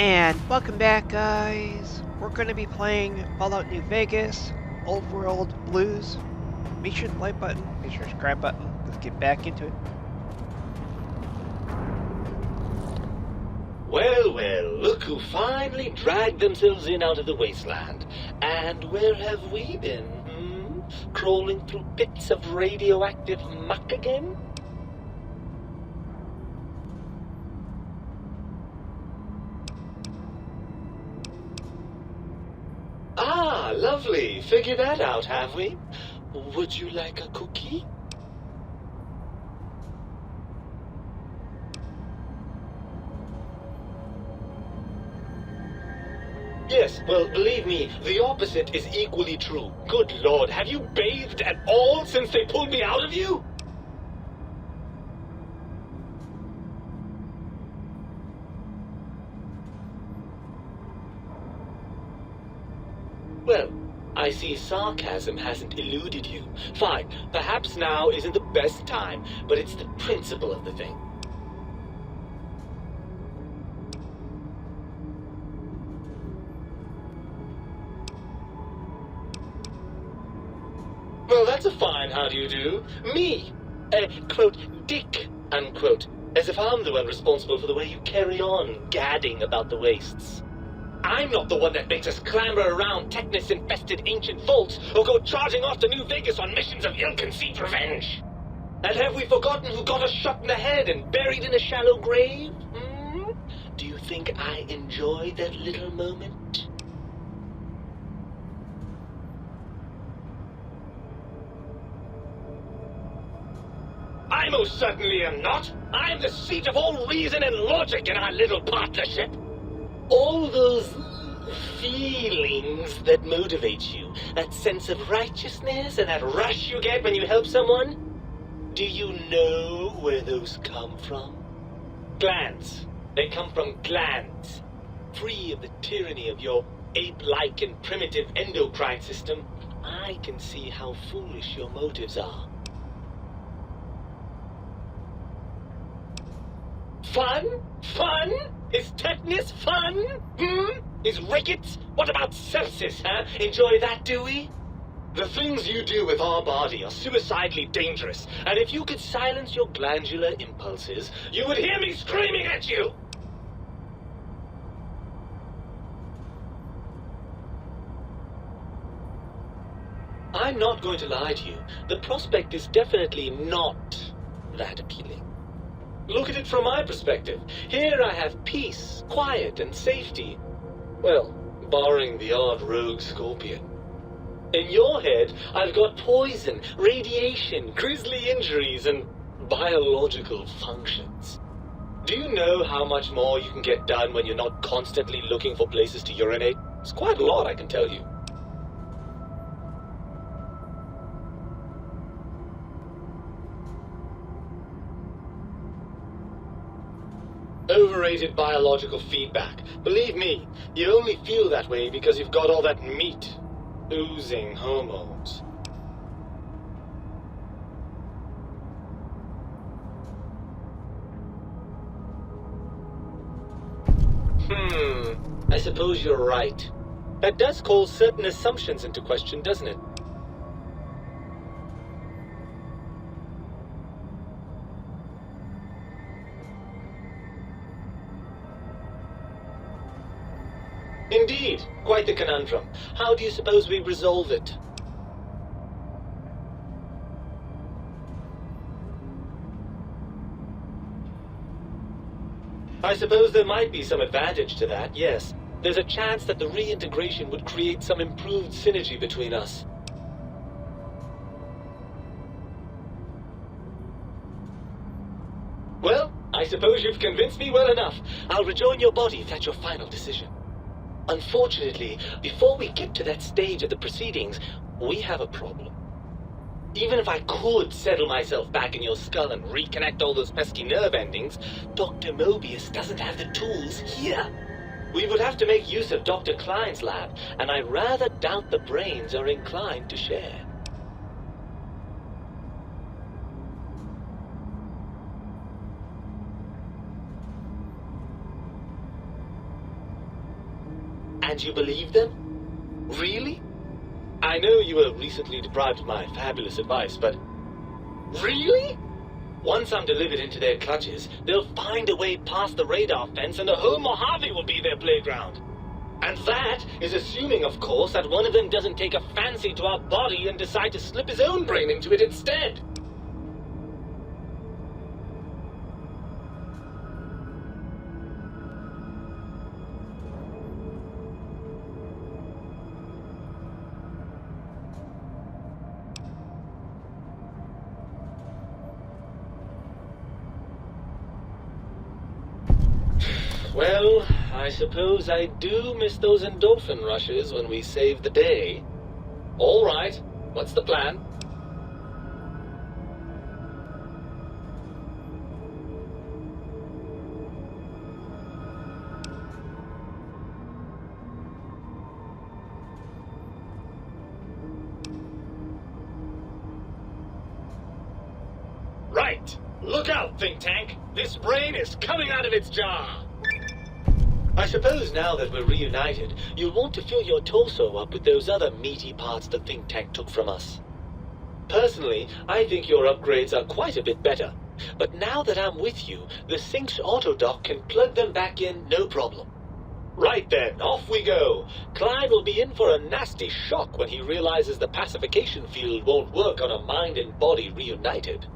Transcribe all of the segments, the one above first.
And welcome back, guys. We're going to be playing Fallout New Vegas, Old World Blues. Make sure the like button, make sure the subscribe button. Let's get back into it. Well, well, look who finally dragged themselves in out of the wasteland. And where have we been, Crawling through bits of radioactive muck again? Ah, lovely. Figured that out, have we? Would you like a cookie? Yes, well, believe me, the opposite is equally true. Good Lord, have you bathed at all since they pulled me out of you? Well, I see sarcasm hasn't eluded you. Fine, perhaps now isn't the best time, but it's the principle of the thing. Well, that's a fine how do you do. Me, quote, dick, unquote, as if I'm the one responsible for the way you carry on gadding about the wastes. I'm not the one that makes us clamber around Technus-infested ancient vaults or go charging off to New Vegas on missions of ill-conceived revenge. And have we forgotten who got us shot in the head and buried in a shallow grave? Do you think I enjoy that little moment? I most certainly am not. I'm the seat of all reason and logic in our little partnership. All those feelings that motivate you, that sense of righteousness and that rush you get when you help someone, do you know where those come from? Glands. They come from glands. Free of the tyranny of your ape-like and primitive endocrine system, I can see how foolish your motives are. Fun? Fun? Is tetanus fun? Is rickets? What about sepsis, huh? Enjoy that, do we? The things you do with our body are suicidally dangerous, and if you could silence your glandular impulses, you would hear me screaming at you! I'm not going to lie to you. The prospect is definitely not that appealing. Look at it from my perspective. Here I have peace, quiet, and safety. Well, barring the odd rogue scorpion. In your head, I've got poison, radiation, grisly injuries, and biological functions. Do you know how much more you can get done when you're not constantly looking for places to urinate? It's quite a lot, I can tell you. Overrated biological feedback. Believe me, you only feel that way because you've got all that meat. Oozing hormones. I suppose you're right. That does call certain assumptions into question, doesn't it? Indeed, quite the conundrum. How do you suppose we resolve it? I suppose there might be some advantage to that, yes. There's a chance that the reintegration would create some improved synergy between us. Well, I suppose you've convinced me well enough. I'll rejoin your body if that's your final decision. Unfortunately, before we get to that stage of the proceedings, we have a problem. Even if I could settle myself back in your skull and reconnect all those pesky nerve endings, Dr. Mobius doesn't have the tools here. We would have to make use of Dr. Klein's lab, and I rather doubt the brains are inclined to share. And you believe them? Really? I know you were recently deprived of my fabulous advice, but... Really? Once I'm delivered into their clutches, they'll find a way past the radar fence and the whole Mojave will be their playground. And that is assuming, of course, that one of them doesn't take a fancy to our body and decide to slip his own brain into it instead. Well, I suppose I do miss those endorphin rushes when we save the day. All right, what's the plan? Right! Look out, think tank! This brain is coming out of its jar! I suppose now that we're reunited, you'll want to fill your torso up with those other meaty parts the think tank took from us. Personally, I think your upgrades are quite a bit better. But now that I'm with you, the Sync's autodock can plug them back in no problem. Right then, off we go. Clyde will be in for a nasty shock when he realizes the pacification field won't work on a mind and body reunited.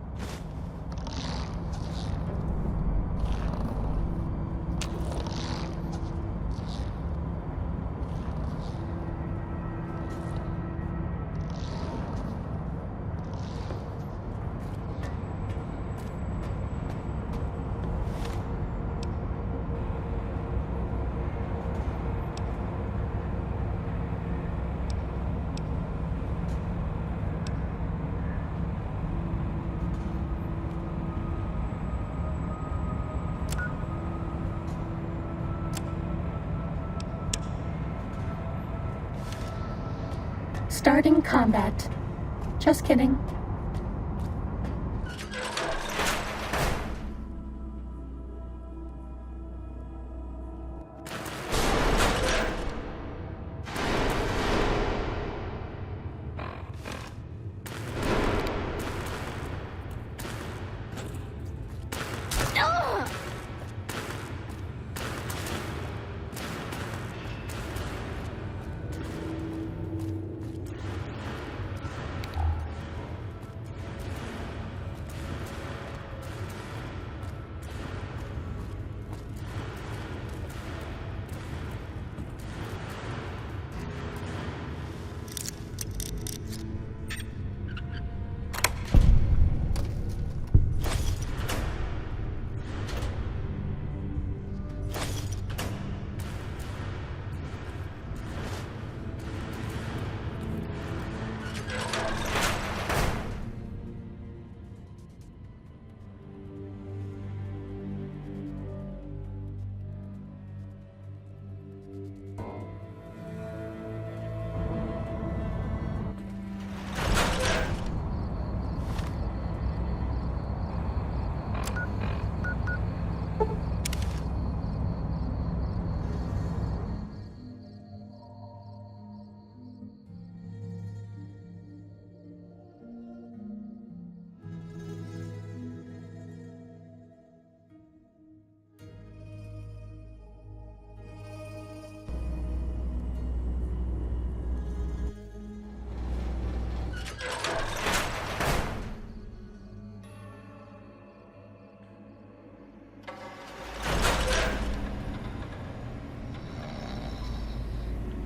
Starting combat. Just kidding.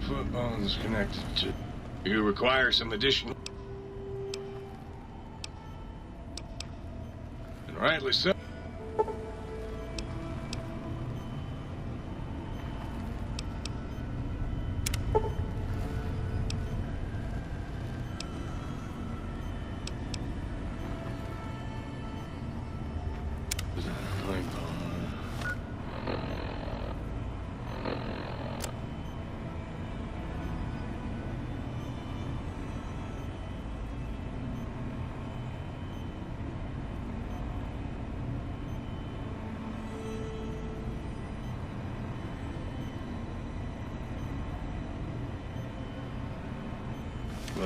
Footbone's connected to... You require some additional... And rightly so.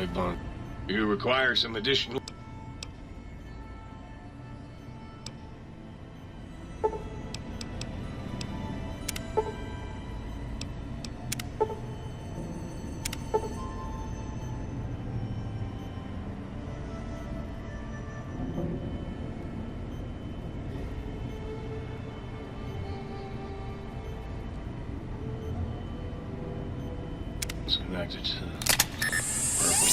pipe on. You require some additional... It's connected to purple.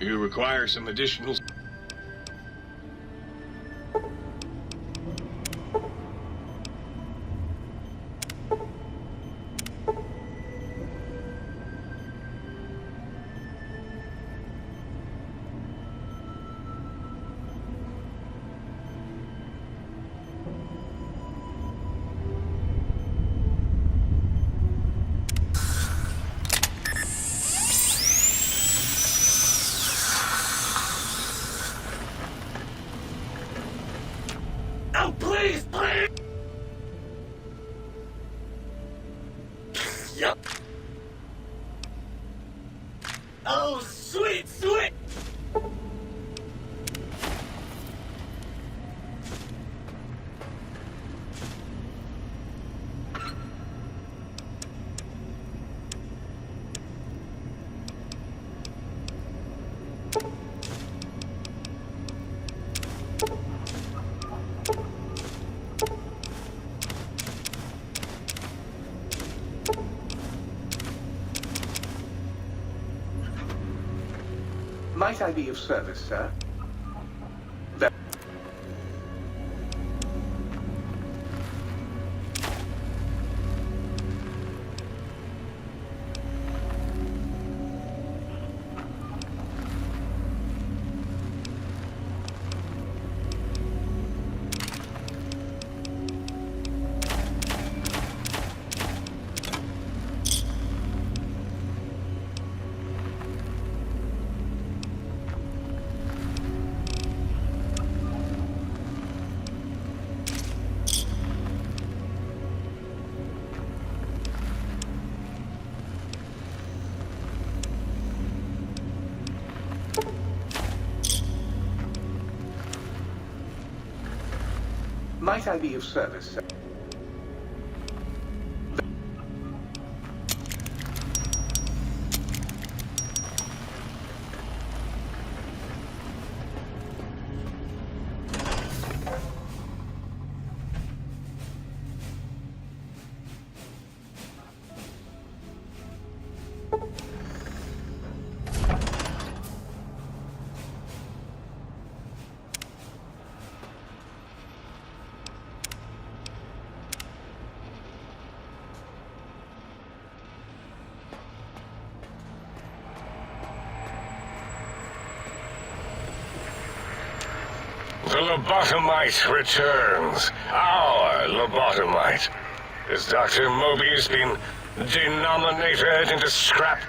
You require some additional... Oh, please, please! Yup. Oh, sweet, sweet! Might I be of service, sir? Might I be of service, sir? The lobotomite returns. Our lobotomite. Has Dr. Mobius been denominated into scrap?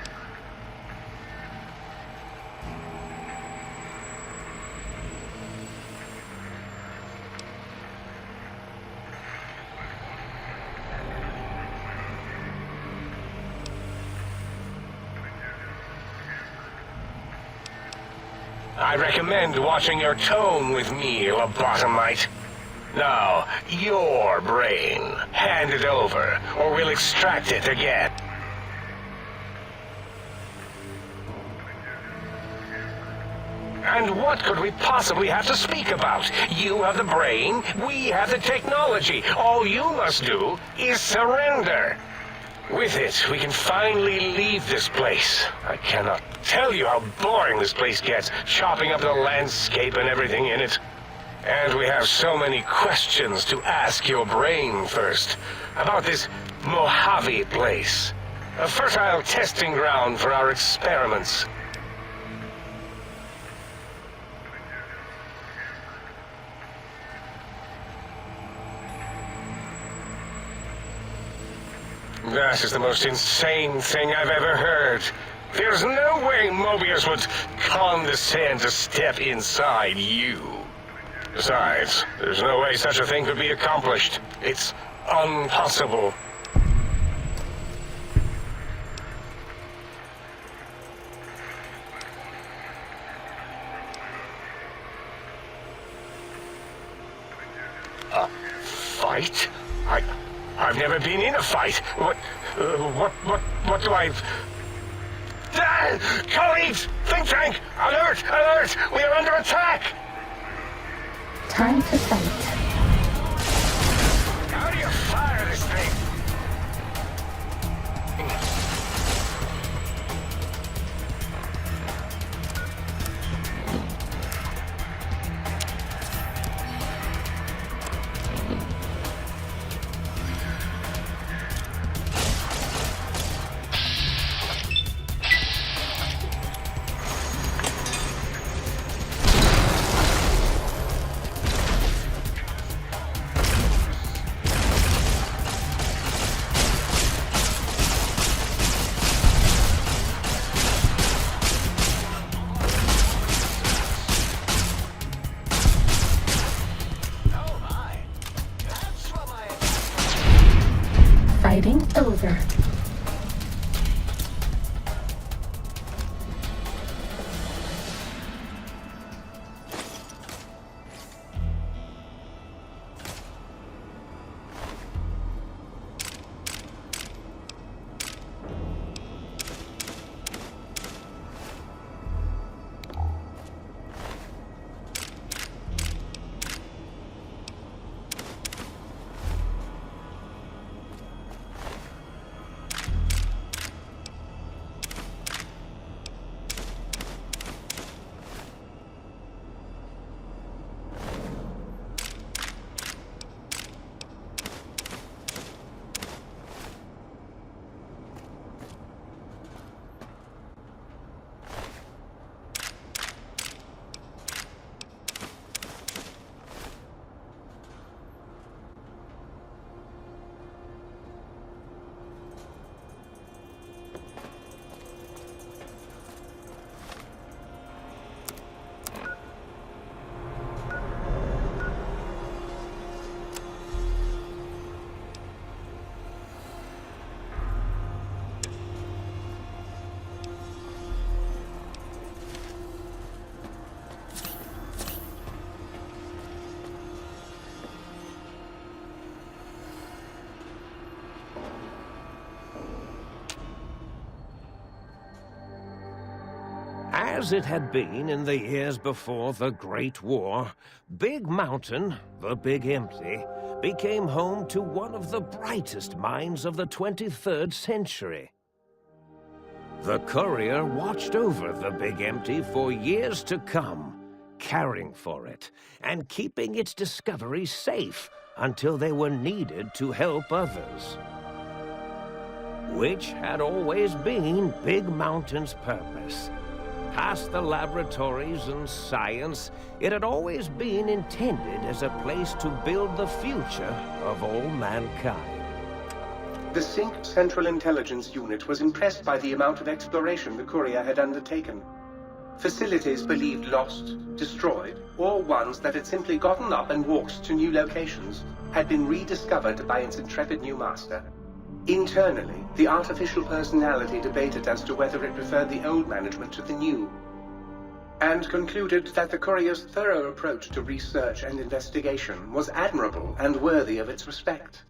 I recommend watching your tone with me, lobotomite. Now, your brain. Hand it over, or we'll extract it again. And what could we possibly have to speak about? You have the brain, we have the technology. All you must do is surrender. With it, we can finally leave this place. I cannot tell you how boring this place gets, chopping up the landscape and everything in it. And we have so many questions to ask your brain first. About this Mojave place. A fertile testing ground for our experiments. That is the most insane thing I've ever heard. There's no way Mobius would condescend to step inside you. Besides, there's no way such a thing could be accomplished. It's impossible. fight? I've never been in a fight. What do I... Colleagues! Think tank! Alert! Alert! We are under attack! Time to fight. How do you fire this thing? Fighting over. As it had been in the years before the Great War, Big Mountain, the Big Empty, became home to one of the brightest minds of the 23rd century. The courier watched over the Big Empty for years to come, caring for it and keeping its discoveries safe until they were needed to help others. Which had always been Big Mountain's purpose. Past the laboratories and science, it had always been intended as a place to build the future of all mankind. The Sync Central Intelligence Unit was impressed by the amount of exploration the courier had undertaken. Facilities believed lost, destroyed, or ones that had simply gotten up and walked to new locations had been rediscovered by its intrepid new master. Internally, the artificial personality debated as to whether it preferred the old management to the new, and concluded that the courier's thorough approach to research and investigation was admirable and worthy of its respect.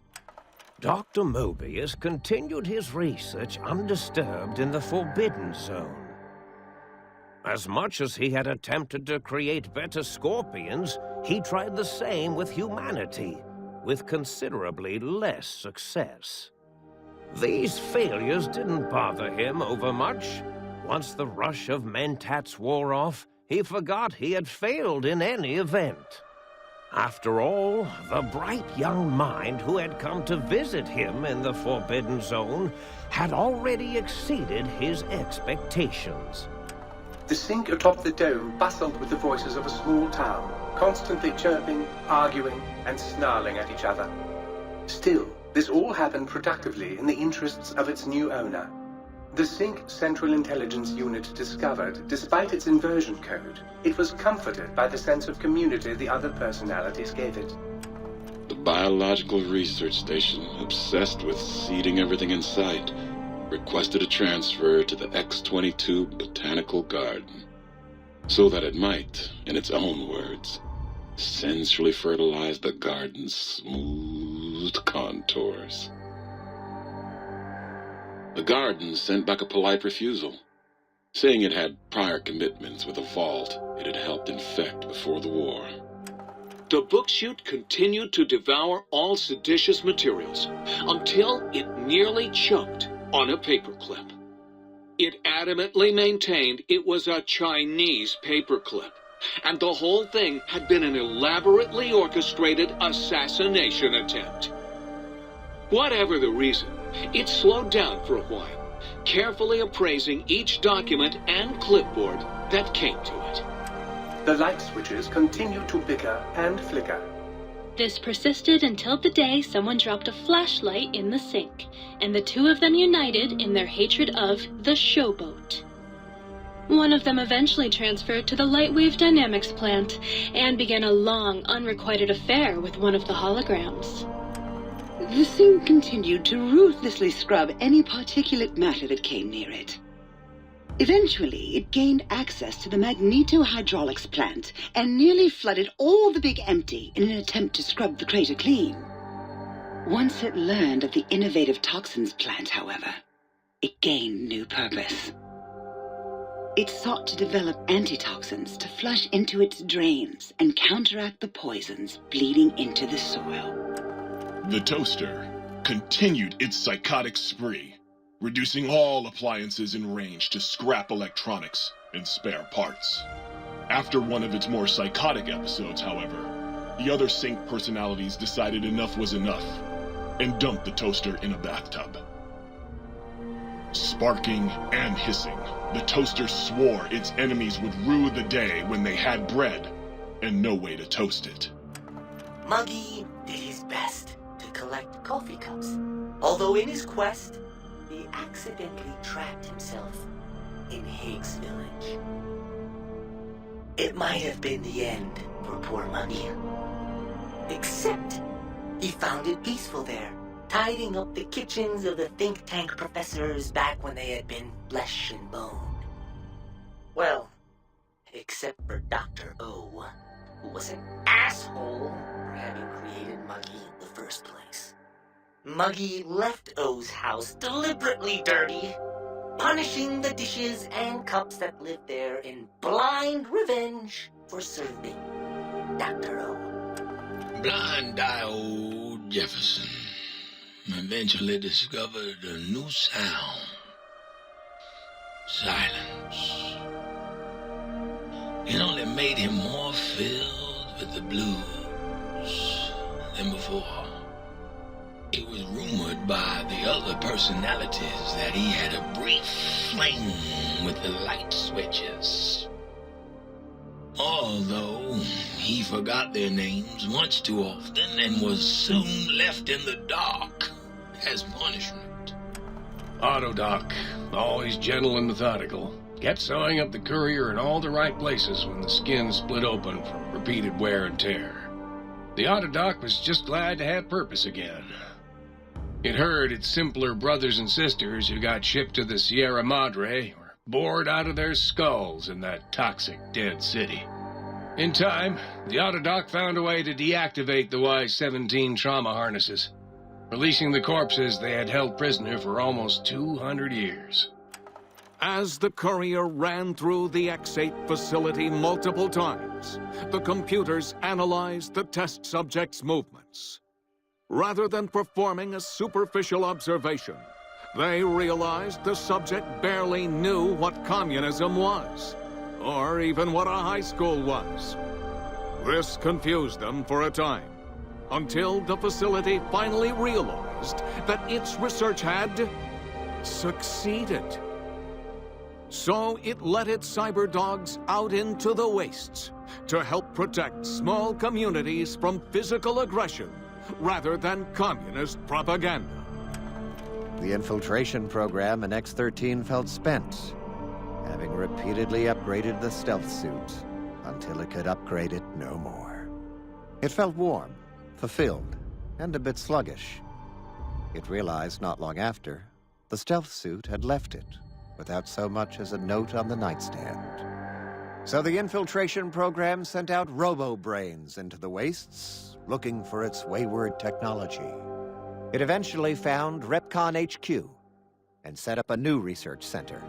Dr. Mobius continued his research undisturbed in the Forbidden Zone. As much as he had attempted to create better scorpions, he tried the same with humanity, with considerably less success. These failures didn't bother him overmuch. Once the rush of mentats wore off, he forgot he had failed in any event. After all, the bright young mind who had come to visit him in the Forbidden Zone had already exceeded his expectations. The Sync atop the dome bustled with the voices of a small town, constantly chirping, arguing, and snarling at each other. Still, this all happened productively in the interests of its new owner. The Sync Central Intelligence Unit discovered, despite its inversion code, it was comforted by the sense of community the other personalities gave it. The biological research station, obsessed with seeding everything in sight, requested a transfer to the X-22 Botanical Garden, so that it might, in its own words, sensually fertilize the garden's smooth smooth contours. The garden sent back a polite refusal, saying it had prior commitments with a vault it had helped infect before the war. The book chute continued to devour all seditious materials until it nearly choked on a paperclip. It adamantly maintained it was a Chinese paperclip, and the whole thing had been an elaborately orchestrated assassination attempt. Whatever the reason, it slowed down for a while, carefully appraising each document and clipboard that came to it. The light switches continued to bicker and flicker. This persisted until the day someone dropped a flashlight in the sink, and the two of them united in their hatred of the showboat. One of them eventually transferred to the Lightwave Dynamics plant and began a long, unrequited affair with one of the holograms. The sink continued to ruthlessly scrub any particulate matter that came near it. Eventually, it gained access to the magneto-hydraulics plant and nearly flooded all the big empty in an attempt to scrub the crater clean. Once it learned of the innovative toxins plant, however, it gained new purpose. It sought to develop antitoxins to flush into its drains and counteract the poisons bleeding into the soil. The toaster continued its psychotic spree, reducing all appliances in range to scrap electronics and spare parts. After one of its more psychotic episodes, however, the other sink personalities decided enough was enough and dumped the toaster in a bathtub. Sparking and hissing, the toaster swore its enemies would rue the day when they had bread and no way to toast it. Muggy did his best to collect coffee cups, although in his quest, he accidentally trapped himself in Higgs Village. It might have been the end for poor Muggy. Except, he found it peaceful there, tidying up the kitchens of the think tank professors back when they had been flesh and bone. Well, except for Dr. O, who was an asshole for having created Muggy in the first place. Muggy left O's house deliberately dirty, punishing the dishes and cups that lived there in blind revenge for serving Dr. O. Blind-eye old Jefferson eventually discovered a new sound. Silence. It only made him more filled with the blues than before. It was rumored by the other personalities that he had a brief fling with the light switches. Although he forgot their names much too often and was soon left in the dark as punishment. Autodoc, always gentle and methodical, kept sewing up the courier in all the right places when the skin split open from repeated wear and tear. The Autodoc was just glad to have purpose again. It heard its simpler brothers and sisters who got shipped to the Sierra Madre were bored out of their skulls in that toxic dead city. In time, the Autodoc found a way to deactivate the Y-17 trauma harnesses, releasing the corpses they had held prisoner for almost 200 years. As the courier ran through the X-8 facility multiple times, the computers analyzed the test subject's movements. Rather than performing a superficial observation, they realized the subject barely knew what communism was, or even what a high school was. This confused them for a time, until the facility finally realized that its research had succeeded. So it let its cyber dogs out into the wastes to help protect small communities from physical aggression rather than communist propaganda. The infiltration program in X-13 felt spent, having repeatedly upgraded the stealth suit until it could upgrade it no more. It felt warm, fulfilled, and a bit sluggish. It realized not long after, the stealth suit had left it without so much as a note on the nightstand. So the infiltration program sent out robo-brains into the wastes, looking for its wayward technology. It eventually found Repcon HQ and set up a new research center,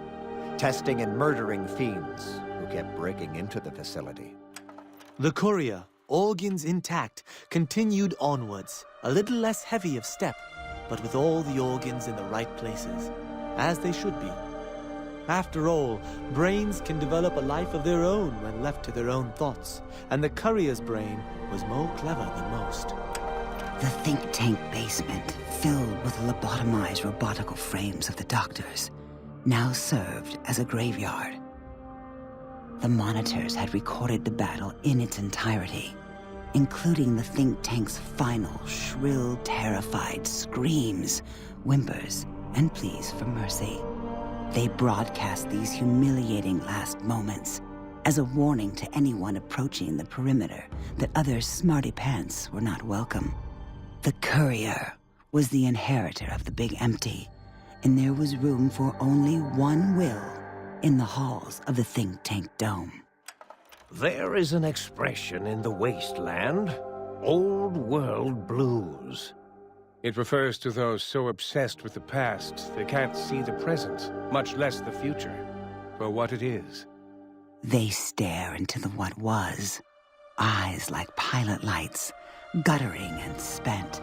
testing and murdering fiends who kept breaking into the facility. The courier, organs intact, continued onwards, a little less heavy of step, but with all the organs in the right places, as they should be. After all, brains can develop a life of their own when left to their own thoughts, and the courier's brain was more clever than most. The think tank basement, filled with the lobotomized robotical frames of the doctors, now served as a graveyard. The monitors had recorded the battle in its entirety, including the think tank's final, shrill, terrified screams, whimpers, and pleas for mercy. They broadcast these humiliating last moments as a warning to anyone approaching the perimeter that other smarty pants were not welcome. The courier was the inheritor of the Big Empty, and there was room for only one will in the halls of the think tank dome. There is an expression in the wasteland, old world blues. It refers to those so obsessed with the past they can't see the present, much less the future, for what it is. They stare into the what was, eyes like pilot lights, guttering and spent,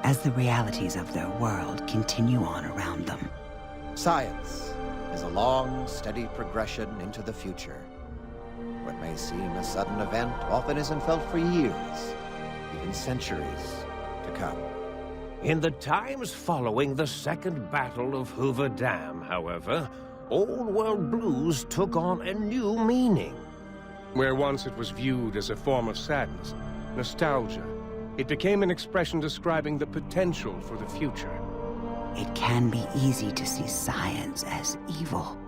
as the realities of their world continue on around them. Science is a long, steady progression into the future. What may seem a sudden event often isn't felt for years, even centuries to come. In the times following the Second Battle of Hoover Dam, however, old world blues took on a new meaning. Where once it was viewed as a form of sadness, nostalgia, it became an expression describing the potential for the future. It can be easy to see science as evil,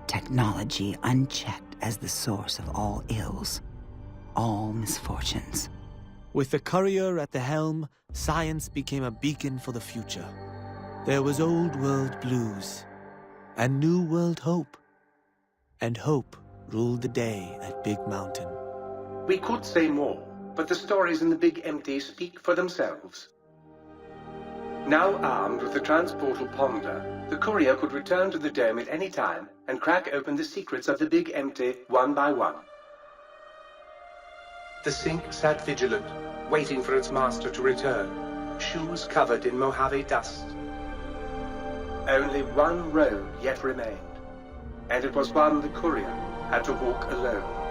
technology unchecked as the source of all ills, all misfortunes. With the courier at the helm, science became a beacon for the future. There was old world blues, and new world hope. And hope ruled the day at Big Mountain. We could say more, but the stories in the Big Empty speak for themselves. Now armed with the transportal Ponder, the courier could return to the dome at any time and crack open the secrets of the Big Empty one by one. The sink sat vigilant, waiting for its master to return, shoes covered in Mojave dust. Only one road yet remained, and it was one the courier had to walk alone.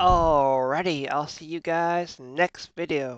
Alrighty, I'll see you guys next video.